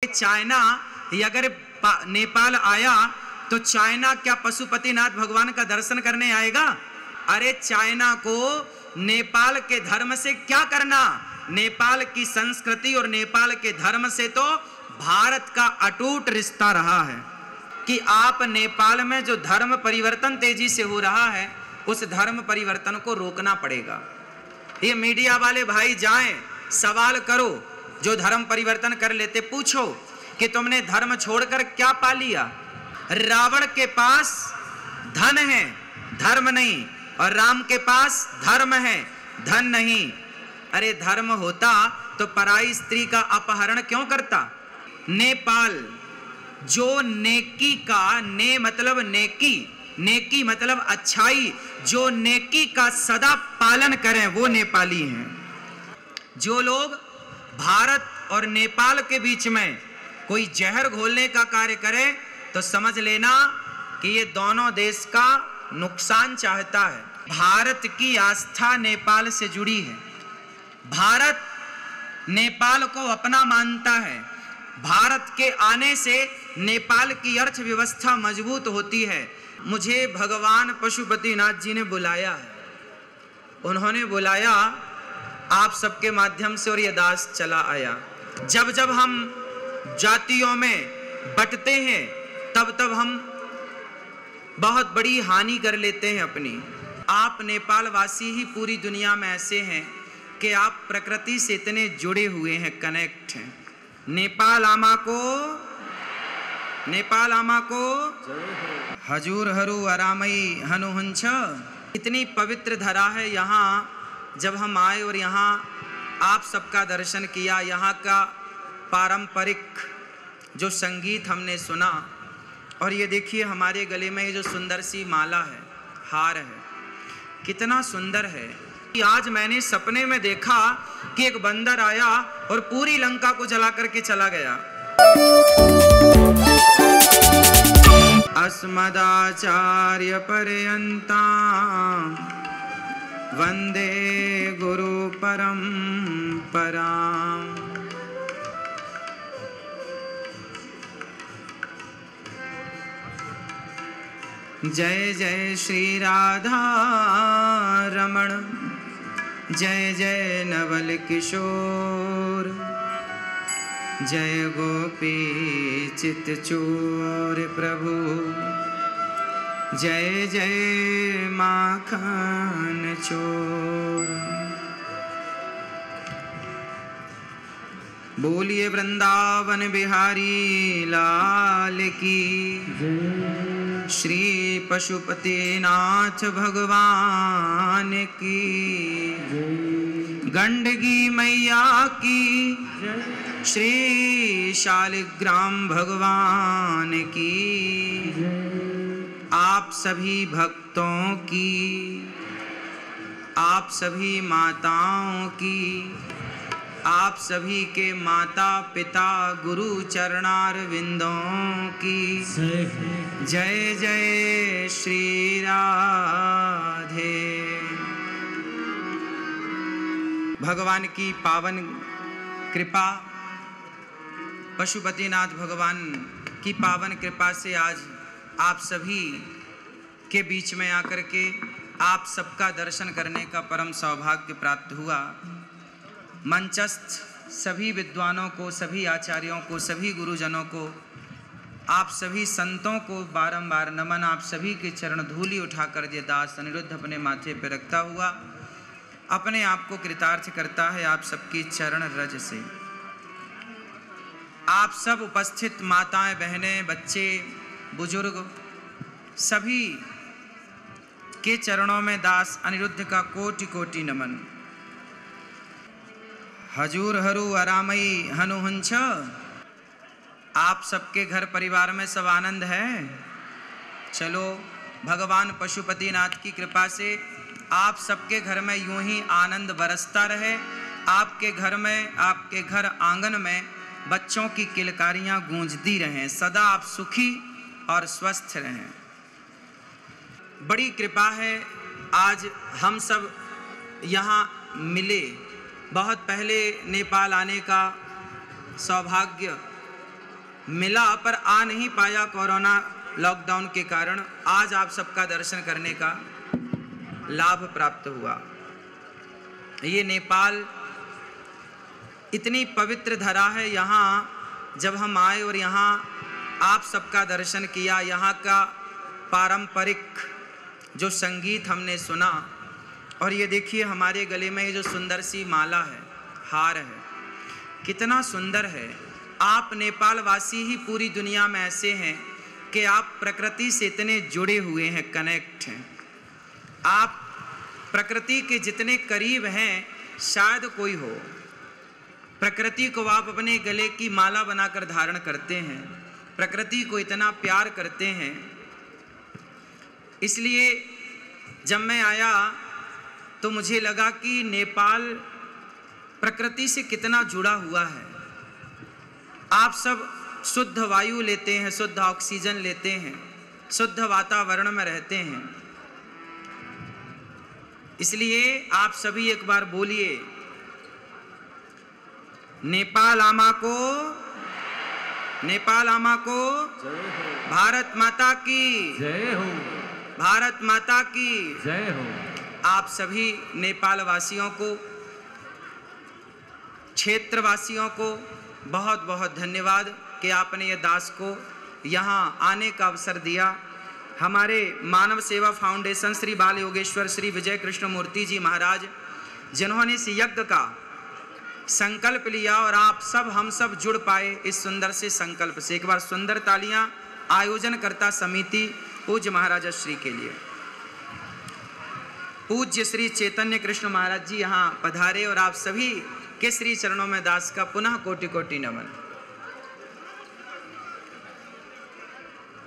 China अगर नेपाल आया तो चाइना क्या पशुपतिनाथ भगवान का दर्शन करने आएगा? अरे चाइना को नेपाल के धर्म से क्या करना? नेपाल की संस्कृति और नेपाल के धर्म से तो भारत का अटूट रिश्ता रहा है कि आप नेपाल में जो धर्म परिवर्तन तेजी से हो रहा है उस धर्म परिवर्तन को रोकना पड़ेगा। ये मीडिया वाले भाई जाएं, सवाल करो, जो धर्म परिवर्तन कर लेते पूछो कि तुमने धर्म छोड़कर क्या पा लिया? रावण के पास धन है, धर्म नहीं, और राम के पास धर्म है, धन नहीं। अरे धर्म होता तो पराई स्त्री का अपहरण क्यों करता? नेपाल जो नेकी का, ने मतलब नेकी, नेकी मतलब अच्छाई, जो नेकी का सदा पालन करें वो नेपाली हैं। जो लोग भारत और नेपाल के बीच में कोई जहर घोलने का कार्य करे तो समझ लेना कि ये दोनों देश का नुकसान चाहता है। भारत की आस्था नेपाल से जुड़ी है, भारत नेपाल को अपना मानता है, भारत के आने से नेपाल की अर्थव्यवस्था मजबूत होती है। मुझे भगवान पशुपतिनाथ जी ने बुलाया है, उन्होंने बुलाया आप सबके माध्यम से और ये दास चला आया। जब जब हम जातियों में बंटते हैं तब तब हम बहुत बड़ी हानि कर लेते हैं अपनी। आप नेपाल वासी ही पूरी दुनिया में ऐसे हैं कि आप प्रकृति से इतने जुड़े हुए हैं, कनेक्ट हैं। नेपाल आमा को हजूर हरू अरामई हनुहंछ। इतनी पवित्र धरा है यहाँ। जब हम आए और यहाँ आप सबका दर्शन किया, यहाँ का पारंपरिक जो संगीत हमने सुना, और ये देखिए हमारे गले में ये जो सुंदर सी माला है, हार है, कितना सुंदर है। आज मैंने सपने में देखा कि एक बंदर आया और पूरी लंका को जला करके चला गया। अस्मदाचार्य पर्यंता वंदे गुरु परंपरा। जय जय श्री राधा रमण, जय जय नवल किशोर, जय गोपी चित चोर प्रभु, जय जय माखन चोर। बोलिए वृंदावन बिहारी लाल की, श्री पशुपतिनाथ भगवान की, गंडकी मैया की, श्री शालिग्राम भगवान की, आप सभी भक्तों की, आप सभी माताओं की, आप सभी के माता पिता गुरु चरणारविंदों की जय जय श्री राधे। भगवान की पावन कृपा, पशुपतिनाथ भगवान की पावन कृपा से आज आप सभी के बीच में आकर के आप सबका दर्शन करने का परम सौभाग्य प्राप्त हुआ। मंचस्थ सभी विद्वानों को, सभी आचार्यों को, सभी गुरुजनों को, आप सभी संतों को बारंबार नमन। आप सभी के चरण धूलि उठाकर ये दास अनिरुद्ध अपने माथे पर रखता हुआ अपने आप को कृतार्थ करता है आप सबकी चरण रज से। आप सब उपस्थित माताएं, बहनें, बच्चे, बुजुर्ग सभी के चरणों में दास अनिरुद्ध का कोटि कोटि नमन। हजूर हरू अरामई हनुहंछ। आप सबके घर परिवार में सब आनंद है? चलो भगवान पशुपतिनाथ की कृपा से आप सबके घर में यूं ही आनंद बरसता रहे। आपके घर में, आपके घर आंगन में बच्चों की किलकारियां गूंजती रहें। सदा आप सुखी और स्वस्थ रहें। बड़ी कृपा है आज हम सब यहाँ मिले। बहुत पहले नेपाल आने का सौभाग्य मिला पर आ नहीं पाया कोरोना लॉकडाउन के कारण। आज आप सबका दर्शन करने का लाभ प्राप्त हुआ। ये नेपाल इतनी पवित्र धरा है, यहाँ जब हम आए और यहाँ आप सबका दर्शन किया, यहाँ का पारंपरिक जो संगीत हमने सुना, और ये देखिए हमारे गले में ये जो सुंदर सी माला है, हार है, कितना सुंदर है। आप नेपाल वासी ही पूरी दुनिया में ऐसे हैं कि आप प्रकृति से इतने जुड़े हुए हैं, कनेक्ट हैं। आप प्रकृति के जितने करीब हैं शायद कोई हो। प्रकृति को आप अपने गले की माला बनाकर धारण करते हैं, प्रकृति को इतना प्यार करते हैं। इसलिए जब मैं आया तो मुझे लगा कि नेपाल प्रकृति से कितना जुड़ा हुआ है। आप सब शुद्ध वायु लेते हैं, शुद्ध ऑक्सीजन लेते हैं, शुद्ध वातावरण में रहते हैं। इसलिए आप सभी एक बार बोलिए, नेपाल आमा को, नेपाल आमा को भारत माता की जय हो, भारत माता की जय हो। आप सभी नेपाल वासियों को, क्षेत्रवासियों को बहुत बहुत धन्यवाद कि आपने ये दास को यहाँ आने का अवसर दिया। हमारे मानव सेवा फाउंडेशन श्री बाल योगेश्वर श्री विजय कृष्ण मूर्ति जी महाराज, जिन्होंने इस यज्ञ का संकल्प लिया और आप सब हम सब जुड़ पाए इस सुंदर से संकल्प से। एक बार सुंदर तालियां आयोजनकर्ता समिति पूज्य महाराज श्री के लिए। पूज्य श्री चैतन्य कृष्ण महाराज जी यहाँ पधारे और आप सभी के श्री चरणों में दास का पुनः कोटि कोटि नमन।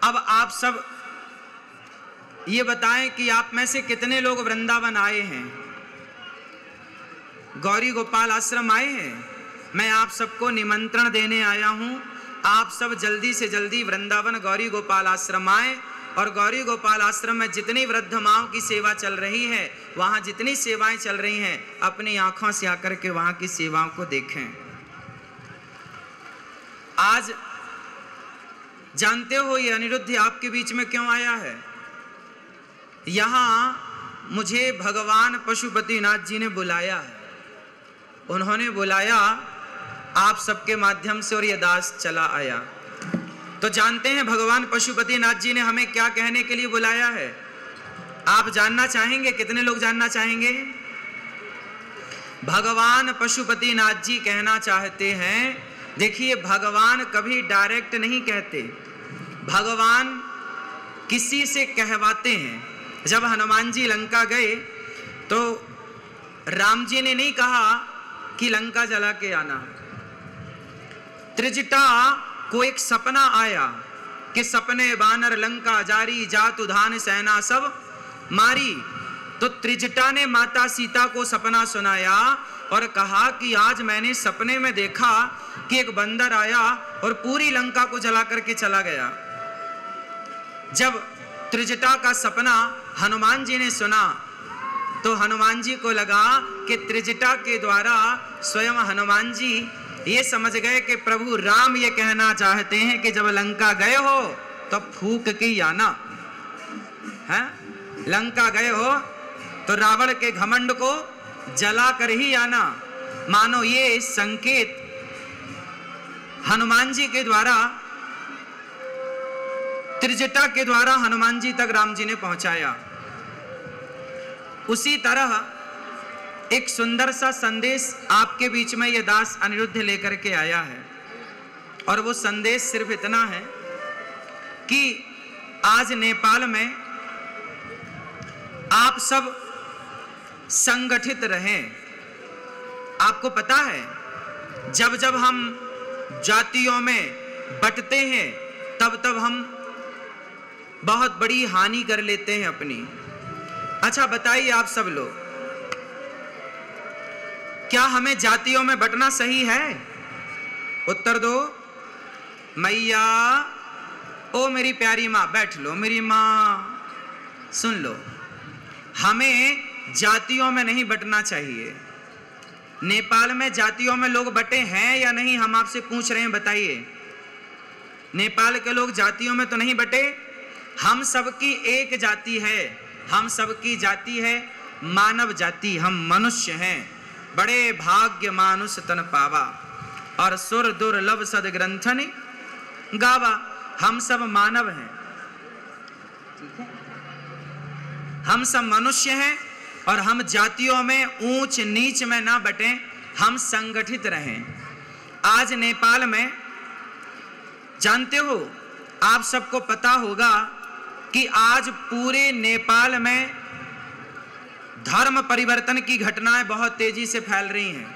अब आप सब ये बताएं कि आप में से कितने लोग वृंदावन आए हैं, गौरी गोपाल आश्रम आए हैं। मैं आप सबको निमंत्रण देने आया हूं, आप सब जल्दी से जल्दी वृंदावन गौरी गोपाल आश्रम आए और गौरी गोपाल आश्रम में जितनी वृद्ध माओं की सेवा चल रही है, वहां जितनी सेवाएं चल रही हैं, अपनी आंखों से आकर के वहां की सेवाओं को देखें। आज जानते हो ये अनिरुद्ध आपके बीच में क्यों आया है? यहाँ मुझे भगवान पशुपतिनाथ जी ने बुलाया है, उन्होंने बुलाया आप सबके माध्यम से और ये दास चला आया। तो जानते हैं भगवान पशुपतिनाथ जी ने हमें क्या कहने के लिए बुलाया है? आप जानना चाहेंगे? कितने लोग जानना चाहेंगे? भगवान पशुपतिनाथ जी कहना चाहते हैं, देखिए भगवान कभी डायरेक्ट नहीं कहते, भगवान किसी से कहवाते हैं। जब हनुमान जी लंका गए तो राम जी ने नहीं कहा कि लंका जला के आना। त्रिजटा को एक सपना आया कि सपने बानर लंका जारी, जातु धान सेना सब मारी। तो त्रिजटा ने माता सीता को सपना सुनाया और कहा कि आज मैंने सपने में देखा कि एक बंदर आया और पूरी लंका को जला करके चला गया। जब त्रिजटा का सपना हनुमान जी ने सुना तो हनुमान जी को लगा कि त्रिजटा के द्वारा स्वयं हनुमान जी ये समझ गए कि प्रभु राम ये कहना चाहते हैं कि जब लंका गए हो तो फूक के आना है। लंका गए हो तो रावण के घमंड को जला कर ही आना। मानो ये संकेत हनुमान जी के द्वारा, त्रिजटा के द्वारा हनुमान जी तक राम जी ने पहुंचाया। उसी तरह एक सुंदर सा संदेश आपके बीच में ये दास अनिरुद्ध लेकर के आया है, और वो संदेश सिर्फ इतना है कि आज नेपाल में आप सब संगठित रहें। आपको पता है जब जब हम जातियों में बंटते हैं तब तब हम बहुत बड़ी हानि कर लेते हैं अपनी। अच्छा बताइए आप सब लोग, क्या हमें जातियों में बंटना सही है? उत्तर दो। मैया, ओ मेरी प्यारी माँ, बैठ लो मेरी माँ, सुन लो, हमें जातियों में नहीं बंटना चाहिए। नेपाल में जातियों में लोग बटे हैं या नहीं, हम आपसे पूछ रहे हैं, बताइए। नेपाल के लोग जातियों में तो नहीं बटे, हम सबकी एक जाति है, हम सबकी जाति है मानव जाति, हम मनुष्य हैं। बड़े भाग्य मानुष तन पावा और सुर दुर्लभ सद ग्रंथन गावा। हम सब मानव हैं, ठीक है, हम सब मनुष्य हैं और हम जातियों में ऊंच नीच में ना बटें, हम संगठित रहें। आज नेपाल में जानते हो, आप सबको पता होगा कि आज पूरे नेपाल में धर्म परिवर्तन की घटनाएं बहुत तेजी से फैल रही हैं।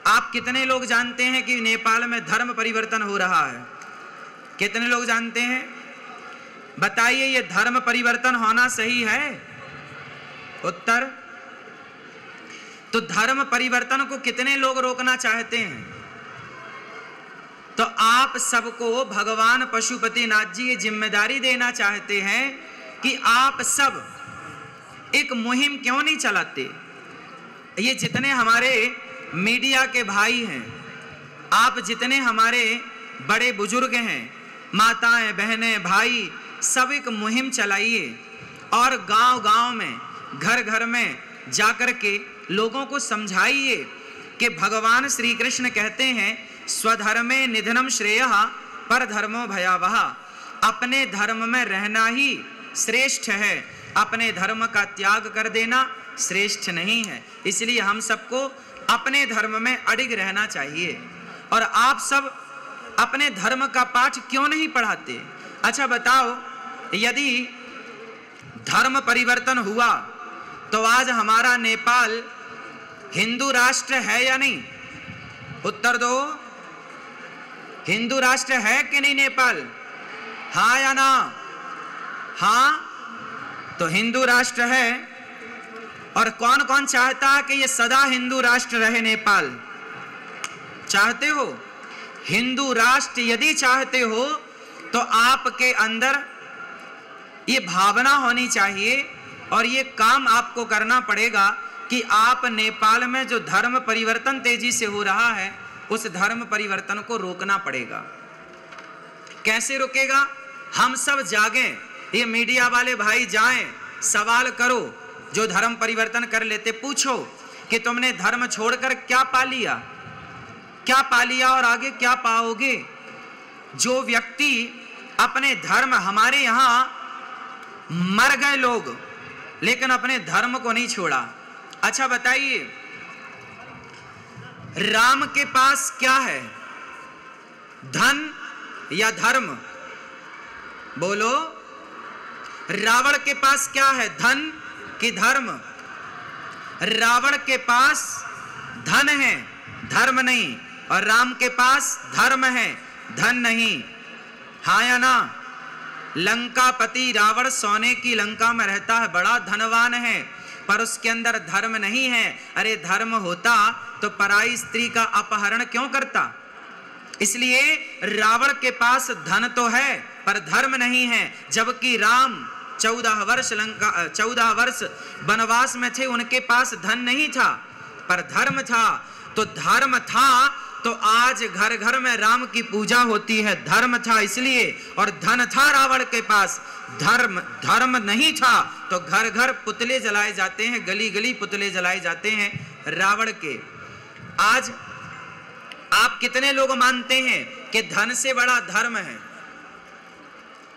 आप कितने लोग जानते हैं कि नेपाल में धर्म परिवर्तन हो रहा है? कितने लोग जानते हैं? बताइए, ये धर्म परिवर्तन होना सही है? उत्तर। तो धर्म परिवर्तन को कितने लोग रोकना चाहते हैं? तो आप सबको भगवान पशुपतिनाथ जी ये जिम्मेदारी देना चाहते हैं कि आप सब एक मुहिम क्यों नहीं चलाते? ये जितने हमारे मीडिया के भाई हैं, आप जितने हमारे बड़े बुजुर्ग हैं, माताएं, बहनें, भाई, सब एक मुहिम चलाइए और गांव-गांव में, घर घर में जाकर के लोगों को समझाइए कि भगवान श्री कृष्ण कहते हैं स्वधर्मे निधनम श्रेयः पर धर्मो भयावह। अपने धर्म में रहना ही श्रेष्ठ है, अपने धर्म का त्याग कर देना श्रेष्ठ नहीं है। इसलिए हम सबको अपने धर्म में अडिग रहना चाहिए। और आप सब अपने धर्म का पाठ क्यों नहीं पढ़ाते? अच्छा बताओ, यदि धर्म परिवर्तन हुआ तो आज हमारा नेपाल हिंदू राष्ट्र है या नहीं? उत्तर दो। हिंदू राष्ट्र है कि नहीं नेपाल? हाँ या ना? हाँ, तो हिंदू राष्ट्र है। और कौन कौन चाहता है कि ये सदा हिंदू राष्ट्र रहे नेपाल? चाहते हो? हिंदू राष्ट्र यदि चाहते हो तो आपके अंदर ये भावना होनी चाहिए और ये काम आपको करना पड़ेगा कि आप नेपाल में जो धर्म परिवर्तन तेजी से हो रहा है उस धर्म परिवर्तन को रोकना पड़ेगा। कैसे रुकेगा? हम सब जागें, ये मीडिया वाले भाई जाएं, सवाल करो, जो धर्म परिवर्तन कर लेते पूछो कि तुमने धर्म छोड़कर क्या पा लिया, क्या पा लिया और आगे क्या पाओगे। जो व्यक्ति अपने धर्म, हमारे यहाँ मर गए लोग लेकिन अपने धर्म को नहीं छोड़ा। अच्छा बताइए, राम के पास क्या है, धन या धर्म? बोलो। रावण के पास क्या है, धन कि धर्म? रावण के पास धन है, धर्म नहीं, और राम के पास धर्म है, धन नहीं। हाँ या ना? लंकापति रावण सोने की लंका में रहता है, बड़ा धनवान है, पर उसके अंदर धर्म नहीं है। अरे धर्म होता तो पराई स्त्री का अपहरण क्यों करता? इसलिए रावण के पास धन तो है पर धर्म नहीं है। जबकि राम 14 वर्ष वनवास में थे, उनके पास धन नहीं था पर धर्म था। तो धर्म था तो आज घर घर में राम की पूजा होती है, धर्म था इसलिए। और धन था रावण के पास, धर्म नहीं था तो घर घर पुतले जलाए जाते हैं, गली गली पुतले जलाए जाते हैं रावण के। आज आप कितने लोग मानते हैं कि धन से बड़ा धर्म है?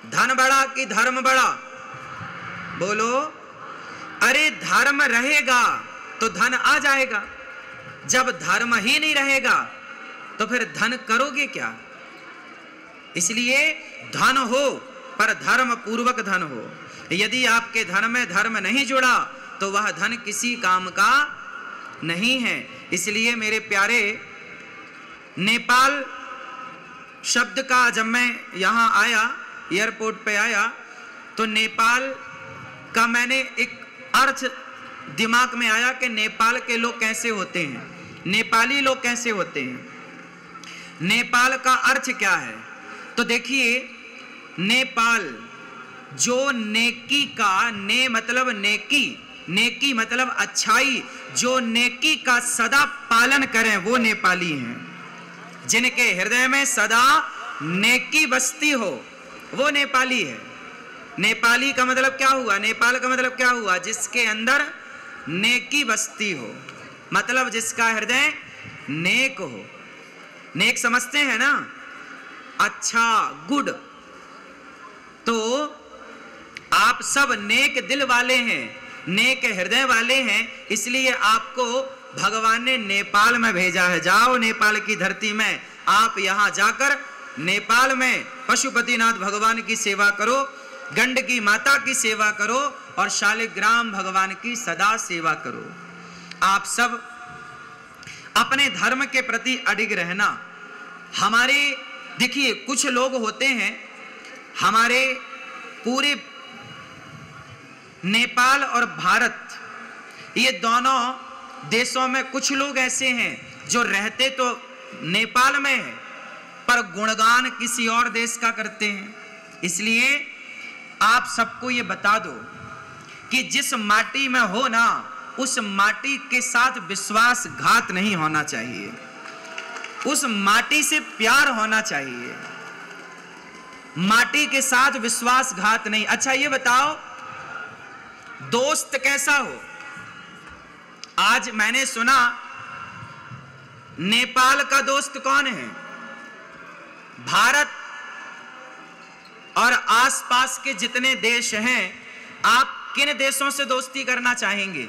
धन बड़ा कि धर्म बड़ा? बोलो। अरे धर्म रहेगा तो धन आ जाएगा, जब धर्म ही नहीं रहेगा तो फिर धन करोगे क्या? इसलिए धन हो पर धर्म पूर्वक धन हो। यदि आपके धन में धर्म नहीं जुड़ा तो वह धन किसी काम का नहीं है। इसलिए मेरे प्यारे, नेपाल शब्द का जब मैं यहाँ आया, एयरपोर्ट पे आया, तो नेपाल का मैंने एक अर्थ दिमाग में आया कि नेपाल के लोग कैसे होते हैं, नेपाली लोग कैसे होते हैं, नेपाल का अर्थ क्या है। तो देखिए, नेपाल जो नेकी का, ने मतलब नेकी, नेकी मतलब अच्छाई, जो नेकी का सदा पालन करें वो नेपाली हैं। जिनके हृदय में सदा नेकी बसती हो वो नेपाली है। नेपाली का मतलब क्या हुआ? नेपाल का मतलब क्या हुआ? जिसके अंदर नेकी बसती हो, मतलब जिसका हृदय नेक हो। नेक समझते हैं ना? अच्छा, गुड। तो आप सब नेक दिल वाले हैं, नेक हृदय वाले हैं, इसलिए आपको भगवान ने नेपाल में भेजा है। जाओ नेपाल की धरती में, आप यहां जाकर नेपाल में पशुपतिनाथ भगवान की सेवा करो, गंडकी माता की सेवा करो और शालिग्राम भगवान की सदा सेवा करो। आप सब अपने धर्म के प्रति अडिग रहना। हमारे देखिए, कुछ लोग होते हैं, हमारे पूरे नेपाल और भारत, ये दोनों देशों में कुछ लोग ऐसे हैं जो रहते तो नेपाल में है पर गुणगान किसी और देश का करते हैं। इसलिए आप सबको ये बता दो कि जिस माटी में हो ना, उस माटी के साथ विश्वासघात नहीं होना चाहिए, उस माटी से प्यार होना चाहिए, माटी के साथ विश्वासघात नहीं। अच्छा ये बताओ, दोस्त कैसा हो? आज मैंने सुना नेपाल का दोस्त कौन है? भारत और आसपास के जितने देश हैं, आप किन देशों से दोस्ती करना चाहेंगे?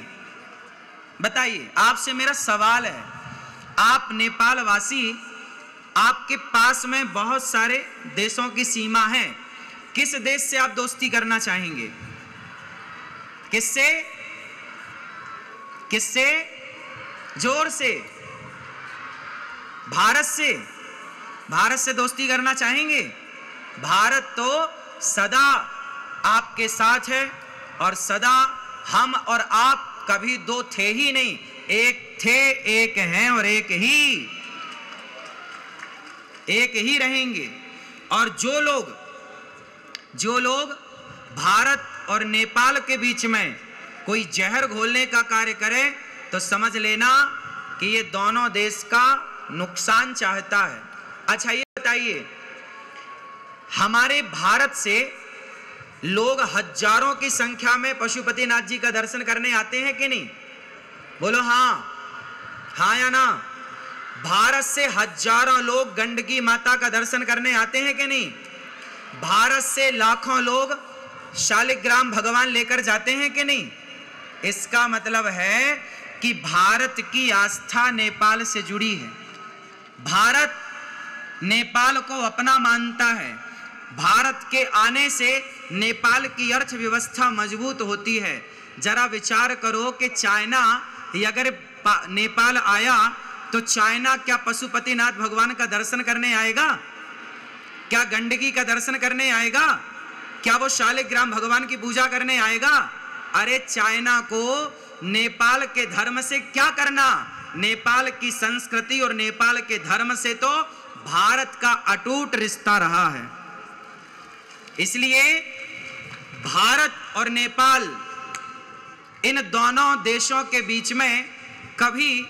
बताइए, आपसे मेरा सवाल है। आप नेपाल वासी, आपके पास में बहुत सारे देशों की सीमा है, किस देश से आप दोस्ती करना चाहेंगे? किससे? किससे? जोर से। भारत से। भारत से दोस्ती करना चाहेंगे? भारत तो सदा आपके साथ है और सदा हम और आप कभी दो थे ही नहीं, एक थे, एक हैं और एक ही रहेंगे। और जो लोग भारत और नेपाल के बीच में कोई जहर घोलने का कार्य करे तो समझ लेना कि ये दोनों देश का नुकसान चाहता है। अच्छा ये बताइए, हमारे भारत से लोग हजारों की संख्या में पशुपतिनाथ जी का दर्शन करने आते हैं कि नहीं? बोलो हाँ, हाँ या ना? भारत से हजारों लोग गंडकी माता का दर्शन करने आते हैं कि नहीं? भारत से लाखों लोग शालिग्राम भगवान लेकर जाते हैं कि नहीं? इसका मतलब है कि भारत की आस्था नेपाल से जुड़ी है। भारत नेपाल को अपना मानता है। भारत के आने से नेपाल की अर्थव्यवस्था मजबूत होती है। जरा विचार करो कि चाइना अगर नेपाल आया तो चाइना क्या पशुपतिनाथ भगवान का दर्शन करने आएगा? क्या गंडकी का दर्शन करने आएगा? क्या वो शालिग्राम भगवान की पूजा करने आएगा? अरे चाइना को नेपाल के धर्म से क्या करना? नेपाल की संस्कृति और नेपाल के धर्म से तो भारत का अटूट रिश्ता रहा है। इसलिए भारत और नेपाल, इन दोनों देशों के बीच में कभी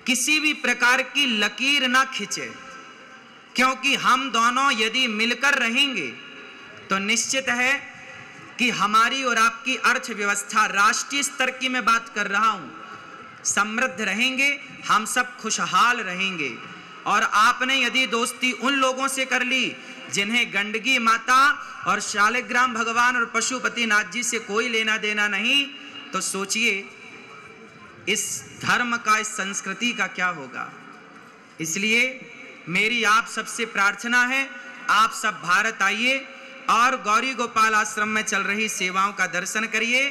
किसी भी प्रकार की लकीर ना खींचे, क्योंकि हम दोनों यदि मिलकर रहेंगे तो निश्चित है कि हमारी और आपकी अर्थव्यवस्था, राष्ट्रीय स्तर की मैं बात कर रहा हूं, समृद्ध रहेंगे, हम सब खुशहाल रहेंगे। और आपने यदि दोस्ती उन लोगों से कर ली जिन्हें गंडकी माता और शालिग्राम भगवान और पशुपतिनाथ जी से कोई लेना देना नहीं, तो सोचिए इस धर्म का, इस संस्कृति का क्या होगा। इसलिए मेरी आप सबसे प्रार्थना है, आप सब भारत आइए और गौरी गोपाल आश्रम में चल रही सेवाओं का दर्शन करिए।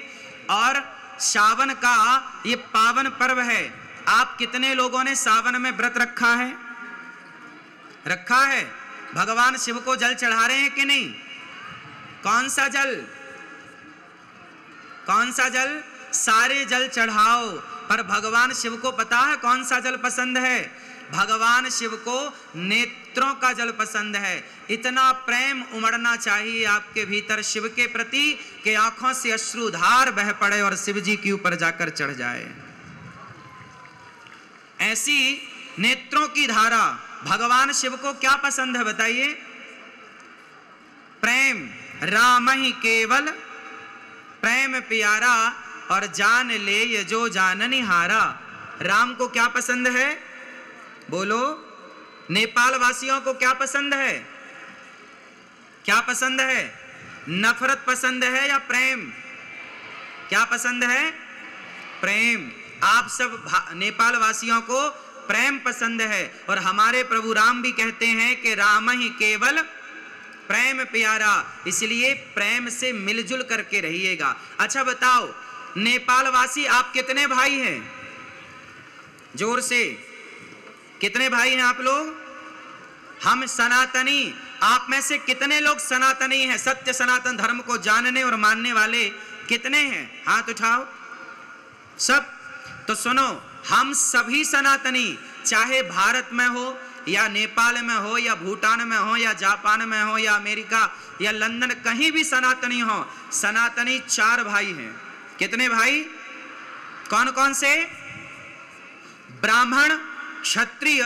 और सावन का ये पावन पर्व है। आप कितने लोगों ने सावन में व्रत रखा है? रखा है। भगवान शिव को जल चढ़ा रहे हैं कि नहीं? कौन सा जल? कौन सा जल? सारे जल चढ़ाओ, पर भगवान शिव को पता है कौन सा जल पसंद है? भगवान शिव को नेत्रों का जल पसंद है। इतना प्रेम उमड़ना चाहिए आपके भीतर शिव के प्रति कि आंखों से अश्रुधार बह पड़े और शिव जी के ऊपर जाकर चढ़ जाए। ऐसी नेत्रों की धारा भगवान शिव को क्या पसंद है बताइए? प्रेम। राम ही केवल प्रेम प्यारा, और जान ले ये जो जाननी हारा। राम को क्या पसंद है? बोलो। नेपाल वासियों को क्या पसंद है? क्या पसंद है? नफरत पसंद है या प्रेम? क्या पसंद है? प्रेम। आप सब नेपाल वासियों को प्रेम पसंद है, और हमारे प्रभु राम भी कहते हैं कि राम ही केवल प्रेम प्यारा, इसलिए प्रेम से मिलजुल करके रहिएगा। अच्छा बताओ, नेपाल वासी आप कितने भाई हैं? जोर से, कितने भाई हैं आप लोग? हम सनातनी। आप में से कितने लोग सनातनी हैं? सत्य सनातन धर्म को जानने और मानने वाले कितने हैं? हाथ उठाओ सब। तो सुनो, हम सभी सनातनी, चाहे भारत में हो या नेपाल में हो या भूटान में हो या जापान में हो या अमेरिका या लंदन, कहीं भी सनातनी हो। सनातनी 4 भाई हैं। कितने भाई? कौन कौन से? ब्राह्मण, क्षत्रिय,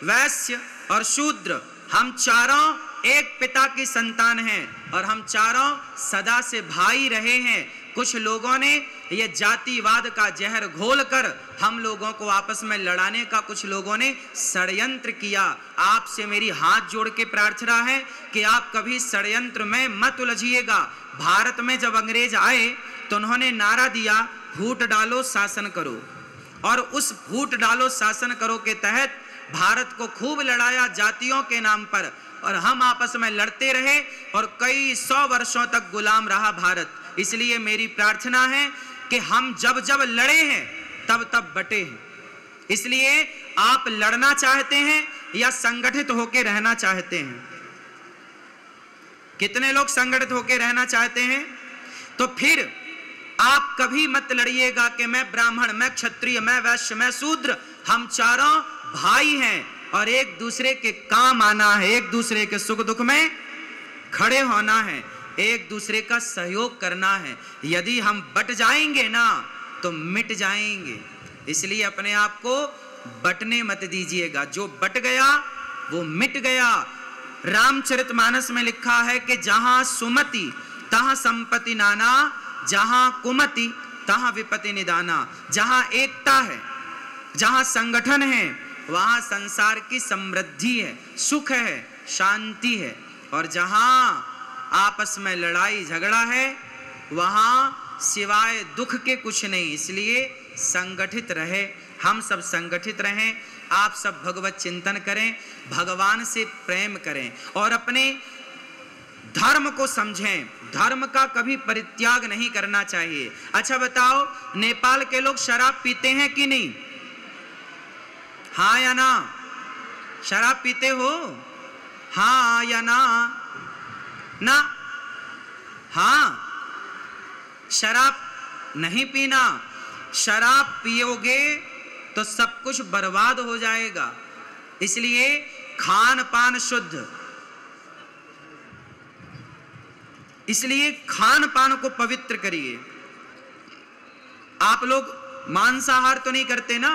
वैश्य और शूद्र। हम चारों एक पिता की संतान हैं, और हम चारों सदा से भाई रहे हैं। कुछ लोगों ने ये जातिवाद का जहर घोलकर हम लोगों को आपस में लड़ाने का कुछ लोगों ने षड्यंत्र किया। आपसे मेरी हाथ जोड़ के प्रार्थना है कि आप कभी षड्यंत्र में मत उलझिएगा। भारत में जब अंग्रेज आए तो उन्होंने नारा दिया, फूट डालो शासन करो, और उस फूट डालो शासन करो के तहत भारत को खूब लड़ाया जातियों के नाम पर, और हम आपस में लड़ते रहे और कई 100 वर्षों तक गुलाम रहा भारत। इसलिए मेरी प्रार्थना है कि हम जब जब लड़े हैं तब तब बटे हैं। इसलिए आप लड़ना चाहते हैं या संगठित होकर रहना चाहते हैं? कितने लोग संगठित होकर रहना चाहते हैं? तो फिर आप कभी मत लड़िएगा कि मैं ब्राह्मण, मैं क्षत्रिय, मैं वैश्य, मैं शूद्र। हम चारों भाई हैं और एक दूसरे के काम आना है, एक दूसरे के सुख दुख में खड़े होना है, एक दूसरे का सहयोग करना है। यदि हम बट जाएंगे ना तो मिट जाएंगे। इसलिए अपने आप को बटने मत दीजिएगा। जो बट गया वो मिट गया। रामचरितमानस में लिखा है कि जहां सुमति तहां संपत्ति नाना, जहां कुमति तहां विपत्ति निदाना। जहां एकता है, जहां संगठन है, वहां संसार की समृद्धि है, सुख है, शांति है। और जहां आपस में लड़ाई झगड़ा है वहां सिवाय दुख के कुछ नहीं। इसलिए संगठित रहे, हम सब संगठित रहें। आप सब भगवत चिंतन करें, भगवान से प्रेम करें और अपने धर्म को समझें। धर्म का कभी परित्याग नहीं करना चाहिए। अच्छा बताओ, नेपाल के लोग शराब पीते हैं कि नहीं? हाँ या ना? शराब पीते हो? हाँ या ना? ना? हाँ। शराब नहीं पीना। शराब पियोगे तो सब कुछ बर्बाद हो जाएगा। इसलिए खान पान शुद्ध, इसलिए खान पान को पवित्र करिए। आप लोग मांसाहार तो नहीं करते ना?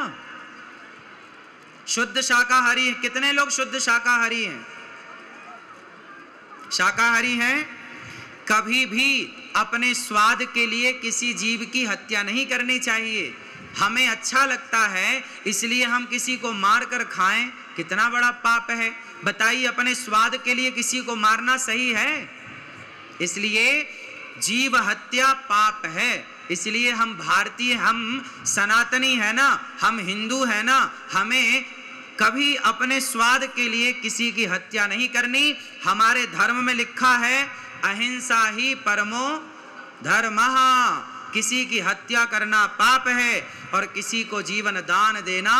शुद्ध शाकाहारी हैं। कितने लोग शुद्ध शाकाहारी हैं? शाकाहारी हैं। कभी भी अपने स्वाद के लिए किसी जीव की हत्या नहीं करनी चाहिए। हमें अच्छा लगता है इसलिए हम किसी को मार कर खाएं, कितना बड़ा पाप है। बताइए, अपने स्वाद के लिए किसी को मारना सही है? इसलिए जीव हत्या पाप है। इसलिए हम भारतीय, हम सनातनी है ना, हम हिंदू है ना, हमें कभी अपने स्वाद के लिए किसी की हत्या नहीं करनी। हमारे धर्म में लिखा है, अहिंसा ही परमो धर्मः। किसी की हत्या करना पाप है और किसी को जीवन दान देना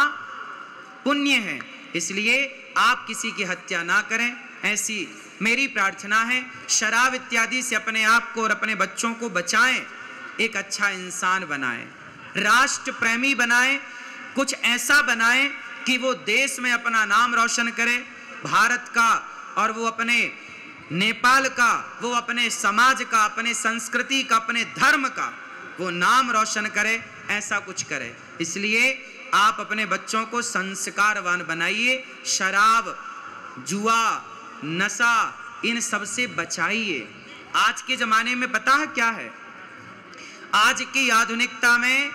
पुण्य है। इसलिए आप किसी की हत्या ना करें, ऐसी मेरी प्रार्थना है। शराब इत्यादि से अपने आप को और अपने बच्चों को बचाएं। एक अच्छा इंसान बनाएं, राष्ट्र प्रेमी बनाएं, कुछ ऐसा बनाएं कि वो देश में अपना नाम रोशन करे, भारत का, और वो अपने नेपाल का, वो अपने समाज का, अपने संस्कृति का, अपने धर्म का वो नाम रोशन करे। ऐसा कुछ करे। इसलिए आप अपने बच्चों को संस्कारवान बनाइए, शराब, जुआ, नशा, इन सब से बचाइए। आज के जमाने में पता है क्या है, आज की आधुनिकता में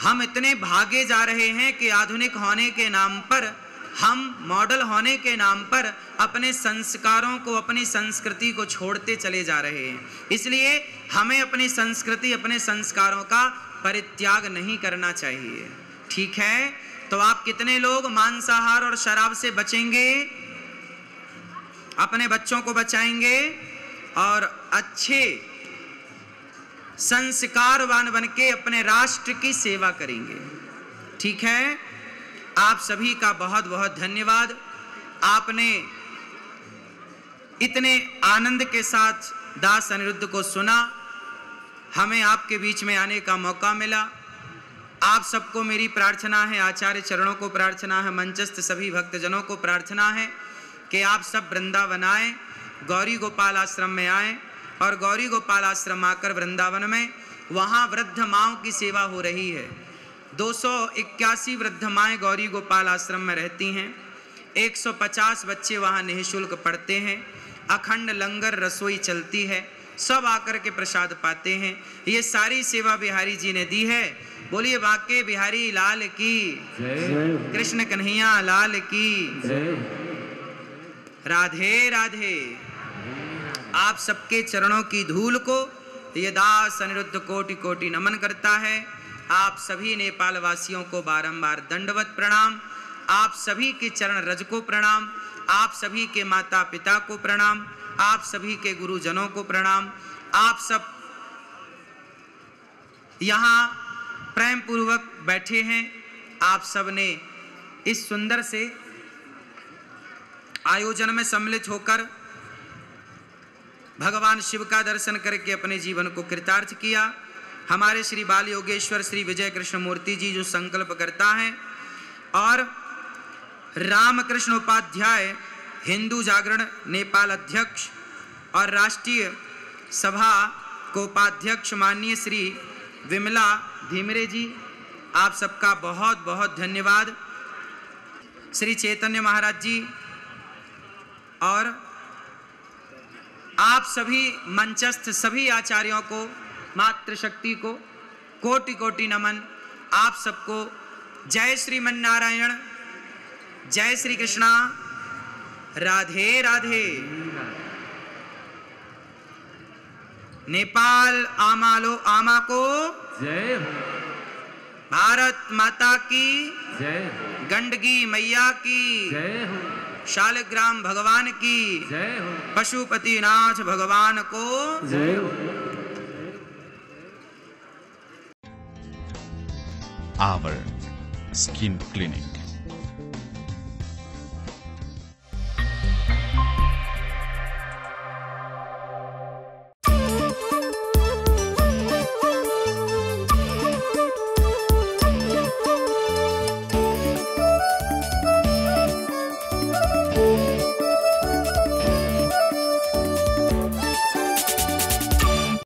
हम इतने भागे जा रहे हैं कि आधुनिक होने के नाम पर, हम मॉडल होने के नाम पर अपने संस्कारों को, अपनी संस्कृति को छोड़ते चले जा रहे हैं। इसलिए हमें अपनी संस्कृति, अपने संस्कारों का परित्याग नहीं करना चाहिए। ठीक है, तो आप कितने लोग मांसाहार और शराब से बचेंगे, अपने बच्चों को बचाएंगे और अच्छे संस्कारवान बनके अपने राष्ट्र की सेवा करेंगे। ठीक है, आप सभी का बहुत बहुत धन्यवाद। आपने इतने आनंद के साथ दास अनिरुद्ध को सुना, हमें आपके बीच में आने का मौका मिला। आप सबको मेरी प्रार्थना है, आचार्य चरणों को प्रार्थना है, मंचस्थ सभी भक्तजनों को प्रार्थना है कि आप सब वृंदावन आए, गौरी गोपाल आश्रम में आए और गौरी गोपाल आश्रम आकर वृंदावन में, वहाँ वृद्ध माओं की सेवा हो रही है। 281 वृद्ध माएँ गौरी गोपाल आश्रम में रहती हैं। 150 बच्चे वहाँ निःशुल्क पढ़ते हैं। अखंड लंगर रसोई चलती है, सब आकर के प्रसाद पाते हैं। ये सारी सेवा बिहारी जी ने दी है। बोलिए बांके बिहारी लाल की, कृष्ण कन्हैया लाल की, राधे राधे। आप सबके चरणों की धूल को ये दास अनिरुद्ध कोटि कोटि नमन करता है। आप सभी नेपाल वासियों को बारंबार दंडवत प्रणाम। आप सभी के चरण रज को प्रणाम। आप सभी के माता पिता को प्रणाम। आप सभी के गुरुजनों को प्रणाम। आप सब यहाँ प्रेम पूर्वक बैठे हैं। आप सब ने इस सुंदर से आयोजन में सम्मिलित होकर भगवान शिव का दर्शन करके अपने जीवन को कृतार्थ किया। हमारे श्री बाल योगेश्वर श्री विजय कृष्ण मूर्ति जी जो संकल्प करता है और रामकृष्ण उपाध्याय हिंदू जागरण नेपाल अध्यक्ष और राष्ट्रीय सभा को उपाध्यक्ष माननीय श्री विमला धीमरे जी, आप सबका बहुत बहुत धन्यवाद। श्री चैतन्य महाराज जी और आप सभी मंचस्थ सभी आचार्यों को, मातृशक्ति को कोटि कोटि नमन। आप सबको जय श्रीमन नारायण, जय श्री कृष्णा, राधे राधे। नेपाल आमालो आमा को जय हो, भारत माता की जय, गंडगी मैया की जय हो, शालिग्राम भगवान की जय हो, पशुपतिनाथ भगवान को जय हो। Our Skin Clinic.